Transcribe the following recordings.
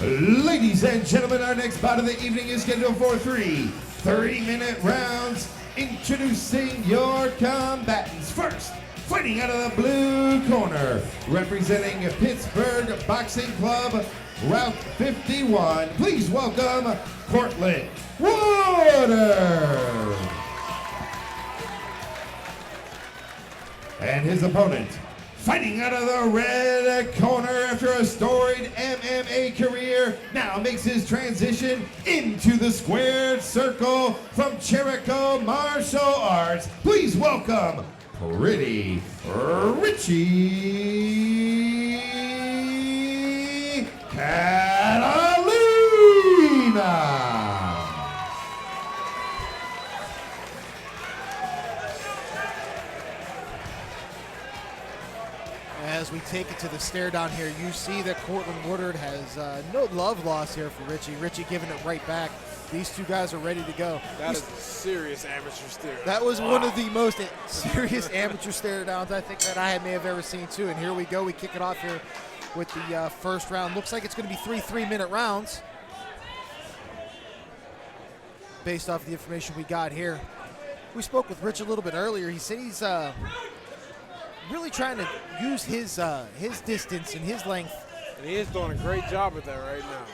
Ladies and gentlemen, our next bout of the evening is scheduled for 3 30-minute rounds. Introducing your combatants. First, fighting out of the blue corner, representing Pittsburgh Boxing Club, Route 51. Please welcome Cortland Woodard. And his opponent, fighting out of the red corner after a storied MMA career, now makes his transition into the squared circle from Jericho Martial Arts. Please welcome Pretty Richie Cantolina. As we take it to the stare down here, you see that Cortland Woodard has no love lost here for Richie. Richie giving it right back. These two guys are ready to go. That is a serious amateur stare. That was one of the most serious amateur stare downs I think that I may have ever seen too. And here we go. We kick it off here with the first round. Looks like it's going to be 3 3-minute rounds based off the information we got here. We spoke with Rich a little bit earlier. He said he's really trying to use his distance and his length. And he is doing a great job at that right now.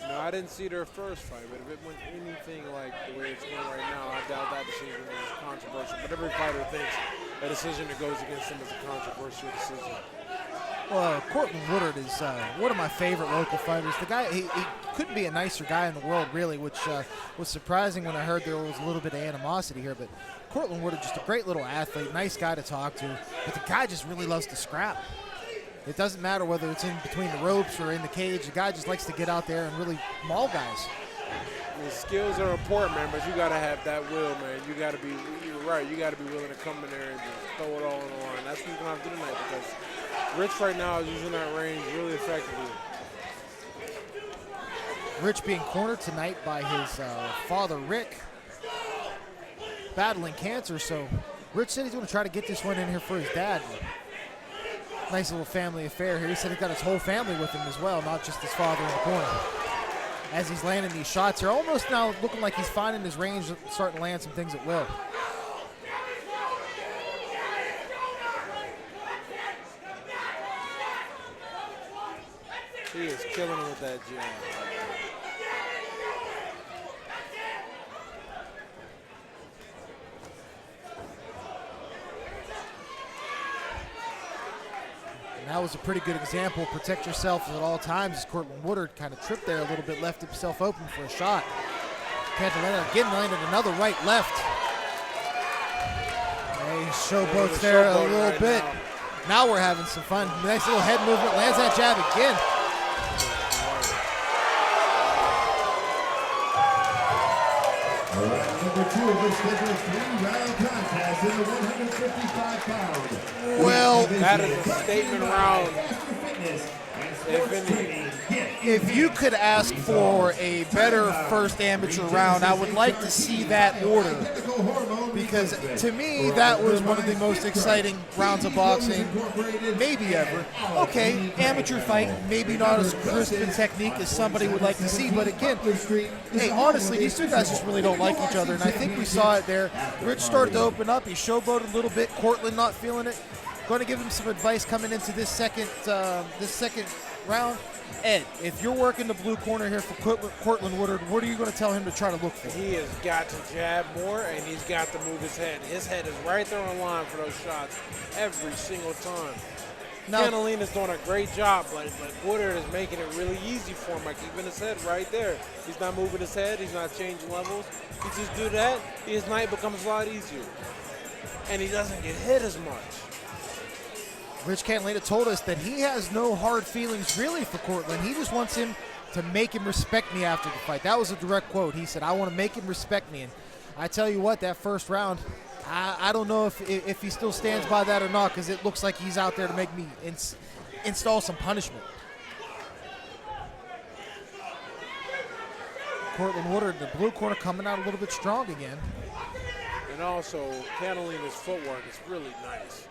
No, I didn't see their first fight, but if it went anything like the way it's going right now, I doubt that decision is controversial. But every fighter thinks a decision that goes against them is a controversial decision. Well, Cortland Woodard is one of my favorite local fighters. The guy, he couldn't be a nicer guy in the world, really, which was surprising when I heard there was a little bit of animosity here. But Cortland Woodard, just a great little athlete, nice guy to talk to. But the guy just really loves to scrap. It doesn't matter whether it's in between the ropes or in the cage. The guy just likes to get out there and really maul guys. The skills are important, man, but you got to have that will, man. You got to be, you're right, you got to be willing to come in there and just throw it all on the line. That's what you're going to have to do tonight because Rich right now is using that range really effectively. Rich being cornered tonight by his father, Rick, battling cancer. So Rich said he's going to try to get this one in here for his dad. Nice little family affair here. He said he's got his whole family with him as well, not just his father in the corner. As he's landing these shots here, almost now looking like he's finding his range, starting to land some things at will. He is killing him with that jab. And that was a pretty good example. Protect yourself at all times as Cortland Woodard kind of tripped there a little bit, left himself open for a shot. Cantolina again landed another right left. He showboats there a little bit. Now we're having some fun. Nice little head movement, lands that jab again. Number 2 of the scheduled 3-round contest in the 155-pound. Well, that is a statement round. If you could ask for a better first amateur round, I would like to see that order. Because to me, that was one of the most exciting rounds of boxing, maybe ever. Okay, amateur fight, maybe not as crisp in technique as somebody would like to see. But again, hey, honestly, these two guys just really don't like each other. And I think we saw it there. Rich started to open up. He showboated a little bit. Cortland not feeling it. Going to give him some advice coming into this second round. Ed, if you're working the blue corner here for Cortland Woodard, what are you going to tell him to try to look for? He has got to jab more, and he's got to move his head. His head is right there on line for those shots every single time. Cantolina's doing a great job, but Woodard is making it really easy for him by keeping his head right there. He's not moving his head. He's not changing levels. He just do that, his night becomes a lot easier. And he doesn't get hit as much. Rich Cantolina told us that he has no hard feelings really for Cortland. He just wants him to make him respect me after the fight. That was a direct quote. He said, I want to make him respect me. And I tell you what, that first round, I don't know if he still stands by that or not, because it looks like he's out there to make me install some punishment. Cortland Woodard in the blue corner coming out a little bit strong again. And also, Cantolina's footwork is really nice.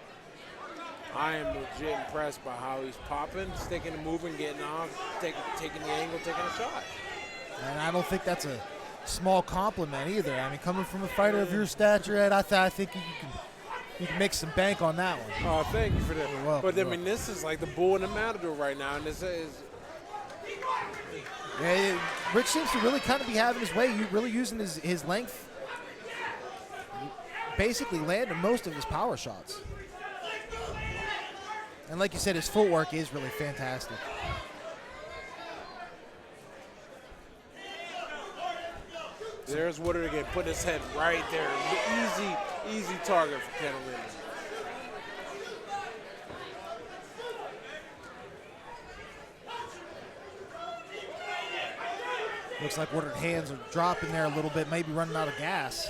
I am legit impressed by how he's popping, sticking and moving, getting off, taking the angle, taking a shot. And I don't think that's a small compliment either. I mean, coming from a fighter of your stature, Ed, I think you can make some bank on that one. Oh, thank you for that. Welcome, I mean, this is like the bull and the matador right now, and this is. Yeah, Rich seems to really kind of be having his way. Really using his length, basically landing most of his power shots. And like you said, his footwork is really fantastic. There's Woodard again, putting his head right there. Easy target for Cantolina. Looks like Woodard's hands are dropping there a little bit, maybe running out of gas.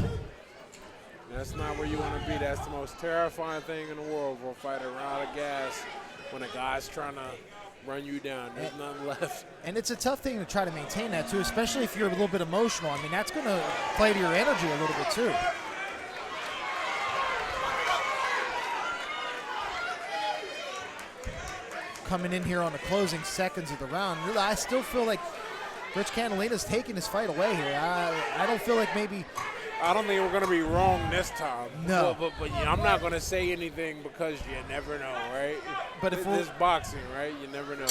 That's not where you want to be. That's the most terrifying thing in the world for a fighter, run out of gas when a guy's trying to run you down. There's nothing left. And it's a tough thing to try to maintain that, too, especially if you're a little bit emotional. I mean, that's going to play to your energy a little bit, too. Coming in here on the closing seconds of the round, really, I still feel like Rich Cantolina's taking his fight away here. I don't feel like maybe. I don't think we're going to be wrong this time. No. But I'm not going to say anything because you never know, right? But if this boxing, right? You never know.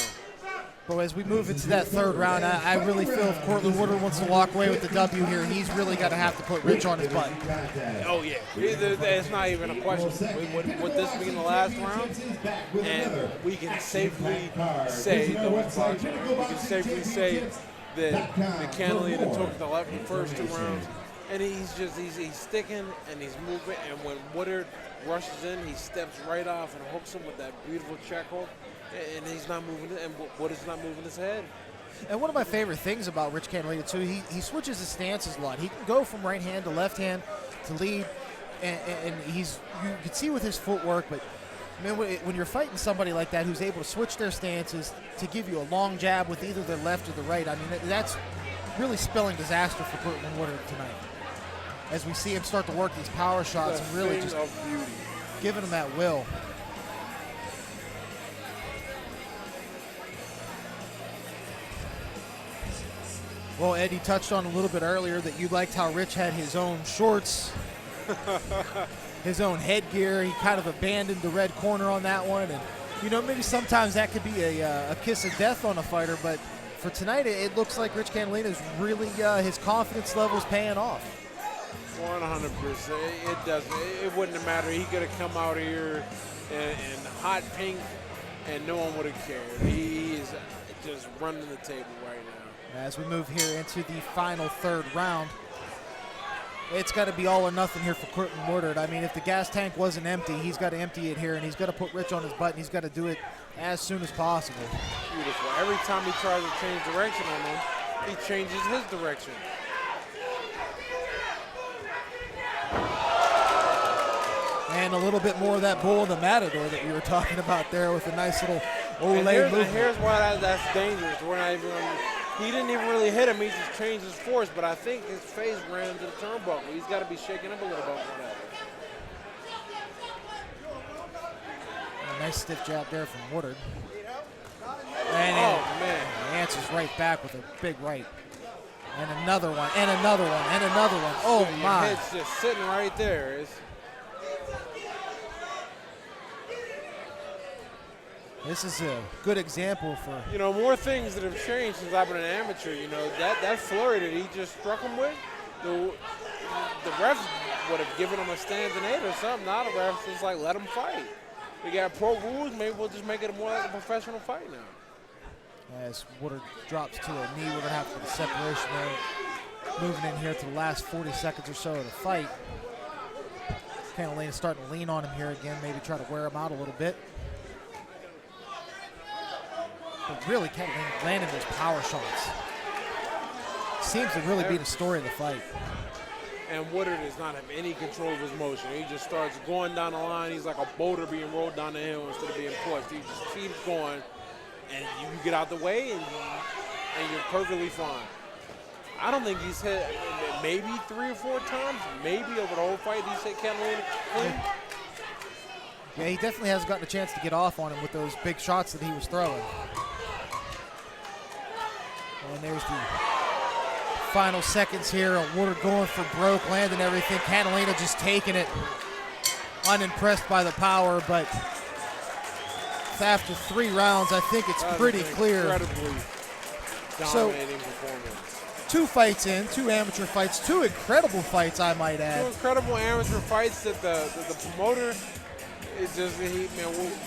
But as we move into that third round, I really feel if Cortland Woodard wants to walk away with the W here, he's really got to have to put Rich on his butt. Oh, yeah. It's not even a question. Would this be in the last round? And we can safely say, that Cantolina took the first 2 rounds. And he's sticking and he's moving. And when Woodard rushes in, he steps right off and hooks him with that beautiful check hook. And he's not moving, and Woodard's not moving his head. And one of my favorite things about Rich Cantolina, too, he switches his stances a lot. He can go from right hand to left hand to lead, and you can see with his footwork, but man, when you're fighting somebody like that who's able to switch their stances to give you a long jab with either their left or the right, I mean, that's really spelling disaster for Cortland Woodard tonight. As we see him start to work these power shots and really just giving him that will. Well, Ed, you touched on a little bit earlier that you liked how Rich had his own shorts, his own headgear. He kind of abandoned the red corner on that one. And, you know, maybe sometimes that could be a kiss of death on a fighter. But for tonight, it looks like Rich Cantolina is really, his confidence level is paying off. 100%. It doesn't. It wouldn't have mattered. He could have come out here in hot pink and no one would have cared. He is just running the table right now. As we move here into the final third round, it's got to be all or nothing here for Cortland Woodard. I mean, if the gas tank wasn't empty, he's got to empty it here, and he's got to put Rich on his butt, and he's got to do it as soon as possible. Beautiful. Every time he tries to change direction on him, he changes his direction. And a little bit more of that bull in the matador that you were talking about there with a nice little Olay movement. Here's why that's dangerous. We're not even. He didn't even really hit him. He just changed his force. But I think his face ran into the turnbuckle. He's got to be shaking up a little bit for that. A nice stiff jab there from Woodard. And man, he answers right back with a big right. And another one, and another one, and another one. Oh, your my. head's just sitting right there. This is a good example for... You know, more things that have changed since I've been an amateur. You know, that flurry that he just struck him with, the refs would have given him a standing 8 or something. Now the refs just like, let him fight. We got pro rules. Maybe we'll just make it more like a professional fight now. As Woodard drops to a knee, we're going to have the separation there. Moving in here to the last 40 seconds or so of the fight. Cantolina starting to lean on him here again, maybe try to wear him out a little bit. But really, Cantolina landing those power shots seems to really be the story of the fight. And Woodard does not have any control of his motion. He just starts going down the line. He's like a boulder being rolled down the hill instead of being pushed. He just keeps going, and you get out the way, and you're perfectly fine. I don't think he's hit maybe 3 or 4 times, maybe over the whole fight he's hit Cantolina clean. Yeah, he definitely hasn't gotten a chance to get off on him with those big shots that he was throwing. And there's the final seconds here. Water going for broke, landing everything. Cantolina just taking it. Unimpressed by the power, but after 3 rounds, I think it's pretty clear. Incredibly dominating performance. 2 fights in, 2 amateur fights, 2 incredible fights, I might add. 2 incredible amateur fights that the promoter is just,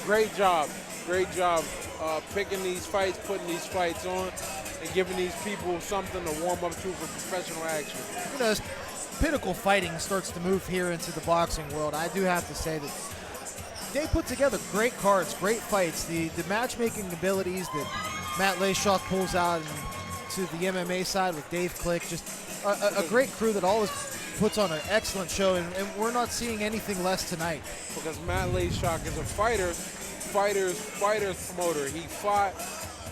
great job picking these fights, putting these fights on, and giving these people something to warm up to for professional action. You know, as Pinnacle fighting starts to move here into the boxing world, I do have to say that they put together great cards, great fights. The matchmaking abilities that Matt Layshaw pulls out to the MMA side with Dave Click, just a great crew that always puts on an excellent show, and we're not seeing anything less tonight. Because Matt Layshaw is a fighter's promoter. He fought,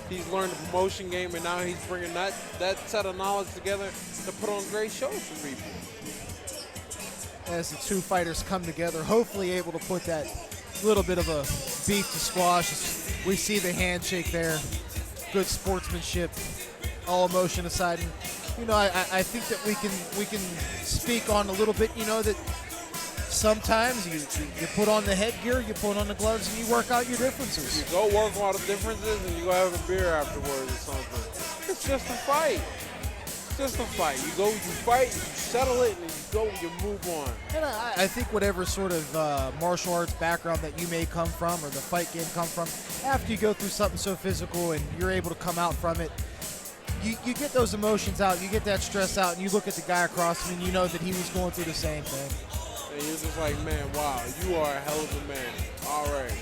he's learned the promotion game, and now he's bringing that set of knowledge together to put on great shows for people. As the 2 fighters come together, hopefully able to put that little bit of a beef to squash. We see the handshake there, good sportsmanship, all emotion aside. And, you know, I think that we can speak on a little bit, you know, that sometimes you put on the headgear, you put on the gloves, and you work out your differences. You go work all the differences, and you go have a beer afterwards or something. It's just a fight. It's just a fight. You go, you fight, you settle it, and you go, you move on. And I think whatever sort of martial arts background that you may come from, or the fight game come from, after you go through something so physical and you're able to come out from it, you get those emotions out, you get that stress out, and you look at the guy across from you and you know that he was going through the same thing. And you're just like, man, wow, you are a hell of a man. All right,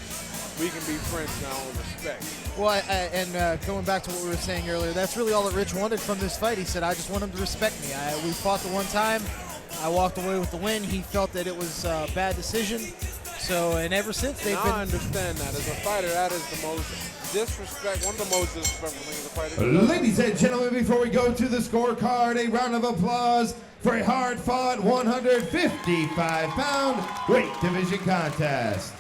we can be friends now on respect. Well, and going back to what we were saying earlier, that's really all that Rich wanted from this fight. He said, I just want him to respect me. We fought the one time. I walked away with the win. He felt that it was a bad decision. So, and ever since they've been... I understand that. As a fighter, that is the most disrespect, one of the most disrespectful things a fighter. Ladies and gentlemen, before we go to the scorecard, a round of applause for a hard-fought 155-pound weight division contest.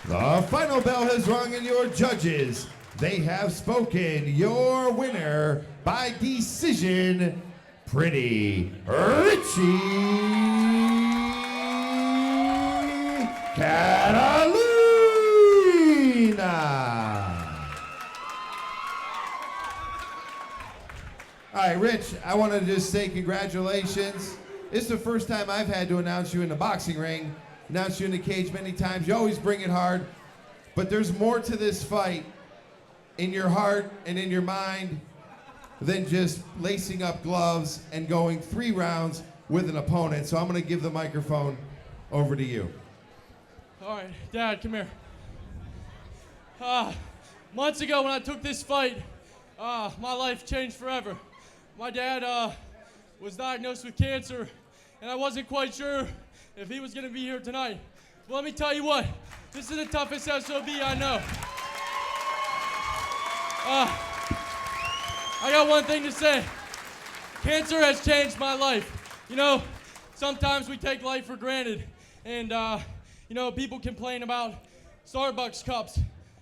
The final bell has rung, and your judges, they have spoken. Your winner by decision, Pretty Richie Cantolina. All right, Rich, I want to just say congratulations. This is the first time I've had to announce you in the boxing ring. Announced you in the cage many times. You always bring it hard, but there's more to this fight in your heart and in your mind than just lacing up gloves and going 3 rounds with an opponent. So I'm going to give the microphone over to you. All right, Dad, come here. Months ago when I took this fight, my life changed forever. My dad was diagnosed with cancer, and I wasn't quite sure if he was going to be here tonight. But let me tell you what, this is the toughest SOB I know. I got one thing to say. Cancer has changed my life. You know, sometimes we take life for granted, and you know, people complain about Starbucks cups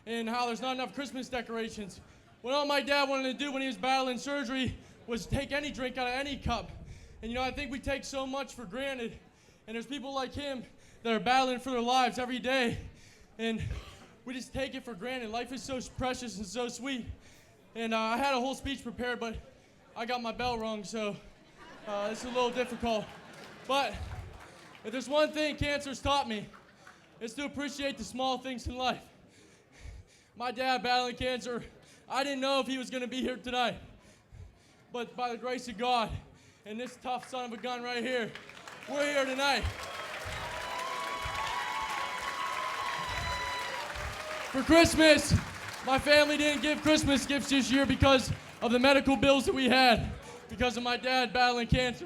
and how there's not enough Christmas decorations. What all my dad wanted to do when he was battling surgery was take any drink out of any cup. And you know, I think we take so much for granted. And there's people like him that are battling for their lives every day. And we just take it for granted. Life is so precious and so sweet. And I had a whole speech prepared, but I got my bell rung, so it's a little difficult. But if there's one thing cancer's taught me, it's to appreciate the small things in life. My dad battling cancer, I didn't know if he was going to be here tonight. But by the grace of God and this tough son of a gun right here, we're here tonight. For Christmas, my family didn't give Christmas gifts this year because of the medical bills that we had, because of my dad battling cancer.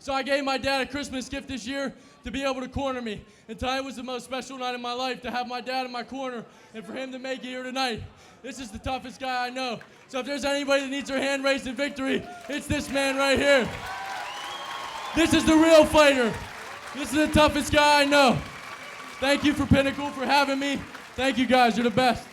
So I gave my dad a Christmas gift this year to be able to corner me. And tonight was the most special night of my life, to have my dad in my corner and for him to make it here tonight. This is the toughest guy I know. So if there's anybody that needs their hand raised in victory, it's this man right here. This is the real fighter. This is the toughest guy I know. Thank you for Pinnacle for having me. Thank you guys. You're the best.